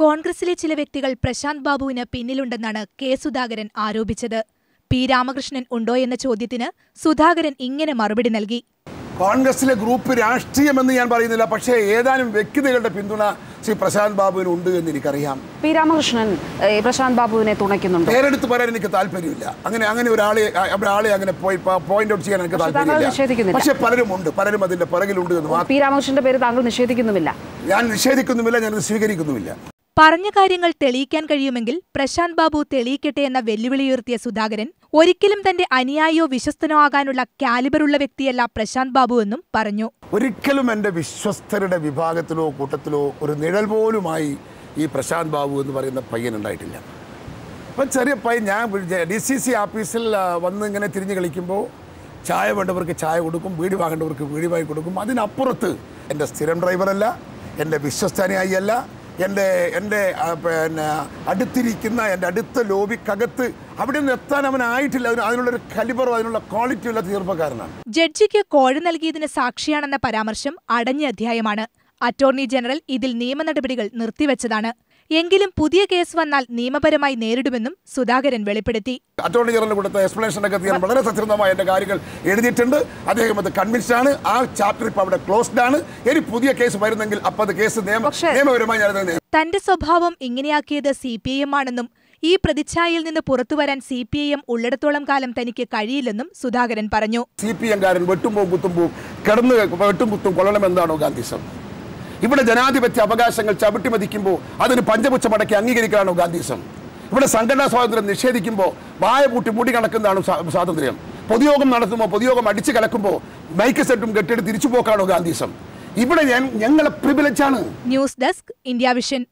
കോൺഗ്രസിലെ ചില വ്യക്തികൾ പ്രശാന്ത് ബാബുവിന് പിന്നിലുണ്ടെന്നാണ് കെ സുധാകരൻ ആരോപിച്ചത്. പി രാമകൃഷ്ണൻ ഉണ്ടോയെന്ന ചോദ്യത്തിന് സുധാകരൻ ഇങ്ങനെ മറുപടി നൽകി. കോൺഗ്രസിലെ ഗ്രൂപ്പ് രാഷ്ട്രീയമെന്ന് ഞാൻ പറയുന്നില്ല, പക്ഷേ ഏതാനും വ്യക്തികളുടെ പിന്തുണ ശ്രീ പ്രശാന്ത് ബാബുവിന് ഉണ്ട് എന്ന് എനിക്കറിയാം. പി രാമകൃഷ്ണൻ പ്രശാന്ത് ബാബുവിനെ തുണയ്ക്കുന്നുണ്ട്. പേരെടുത്ത് പറയാൻ എനിക്ക് താല്പര്യമില്ല. അങ്ങനെ ഒരാളെ അങ്ങനെ പോയിന്റ് ഔട്ട് ചെയ്യാൻ എനിക്ക് താല്പര്യമില്ല. പക്ഷേ പലരും അതിന്റെ പുറകിലുണ്ട് എന്ന്. പി രാമകൃഷ്ണന്റെ പേര് താങ്കൾ നിഷേധിക്കുന്നുമില്ല? ഞാൻ നിഷേധിക്കുന്നുമില്ല, ഞാനത് സ്വീകരിക്കുന്നുമില്ല. പറഞ്ഞ കാര്യങ്ങൾ തെളിയിക്കാൻ കഴിയുമെങ്കിൽ പ്രശാന്ത് ബാബു തെളിയിക്കട്ടെ എന്ന വെല്ലുവിളിയുയർത്തിയ സുധാകരൻ ഒരിക്കലും തന്റെ അനുയായിയോ വിശ്വസ്തനോ ആകാനുള്ള കാലിബറുള്ള വ്യക്തിയല്ല പ്രശാന്ത് ബാബു എന്നും പറഞ്ഞു. ഒരിക്കലും എന്റെ വിശ്വസ്തരുടെ വിഭാഗത്തിലോ കൂട്ടത്തിലോ ഒരു നിഴൽ പോലുമായി ഈ പ്രശാന്ത് ബാബു എന്ന് പറയുന്ന പയ്യൻ ഉണ്ടായിട്ടില്ല. അപ്പം ചെറിയ പയ്യൻ, ഞാൻ DCC ഓഫീസിൽ വന്ന് ഇങ്ങനെ തിരിഞ്ഞ് കളിക്കുമ്പോൾ ചായ വേണ്ടവർക്ക് ചായ കൊടുക്കും, വീടി വാങ്ങേണ്ടവർക്ക് വീടി വാങ്ങി കൊടുക്കും. അതിനപ്പുറത്ത് എൻ്റെ സ്ഥിരം ഡ്രൈവറല്ല, എൻ്റെ വിശ്വസ്തനായി അല്ല, എൻ്റെ അടുത്തിരിക്കുന്ന എൻ്റെ അടുത്ത ലോബിക്കകത്ത് അവിടെ നിന്ന് എത്താൻ അവനായിട്ടില്ല. അതിനുള്ളൊരു കലിബറോ അതിനുള്ള ക്വാളിറ്റി ഉള്ള ചെറുപ്പക്കാരനാണ്. ജഡ്ജിക്ക് കോഴ നൽകിയതിന് സാക്ഷിയാണെന്ന പരാമർശം അടഞ്ഞ അധ്യായമാണ്. അറ്റോർണി ജനറൽ ഇതിൽ നിയമ നടപടികൾ നിർത്തിവച്ചതാണ്. എങ്കിലും പുതിയ കേസ് വന്നാൽ നിയമപരമായി നേരിടുമെന്നും സുധാകരൻ വെളിപ്പെടുത്തി. അറ്റോർണി ജനറൽ കൊടുത്ത എക്സ്പ്ലനേഷനൊക്കെ ഞാൻ വളരെ സത്യസന്ധമായി എന്റെ കാര്യങ്ങൾ എഴുതിയിട്ടുണ്ട്. അദ്ദേഹം അത് കൺവിൻസ്ഡ് ആണ്. ആ ചാപ്റ്റർ ഇപ്പോൾ അവിടെ ക്ലോസ്ഡ് ആണ്. ഇനി പുതിയ കേസ് വരുന്നെങ്കിൽ അപ്പോൾ അത് കേസ് നിയമപരമായി ഞാൻ തന്റെ സ്വഭാവം ഇങ്ങനെയാക്കിയത് CPIM ആണെന്നും ഈ പ്രതിച്ഛായയിൽ നിന്ന് പുറത്തുവരാൻ CPIM ഉള്ളിടത്തോളം കാലം തനിക്ക് കഴിയില്ലെന്നും സുധാകരൻ പറഞ്ഞു. CPIM കാരൻ വെട്ടുമ്പോൾ കുത്തുമ്പോൾ കിടന്ന് വെട്ടും കുത്തും കൊള്ളണമെന്നാണോ ഗാന്ധിസം? ഇവിടെ ജനാധിപത്യ അവകാശങ്ങൾ ചവിട്ടിമതിക്കുമ്പോൾ അതിന് പഞ്ചപുച്ഛ മടക്കി അംഗീകരിക്കാനാണോ ഗാന്ധിസം? ഇവിടെ സംഘടനാ സ്വാതന്ത്ര്യം നിഷേധിക്കുമ്പോൾ വായ പൂട്ടി മൂടി കണക്കുന്നതാണോ സ്വാതന്ത്ര്യം? പൊതുയോഗം നടത്തുമ്പോൾ പൊതുയോഗം അടിച്ചു കലക്കുമ്പോൾ മൈക്ക് സെറ്റും കെട്ടിട്ട് തിരിച്ചു പോക്കാണോ ഗാന്ധിസം? ഇവിടെ ഞങ്ങളെ പ്രിവിലേജാണ്. News desk, India vision.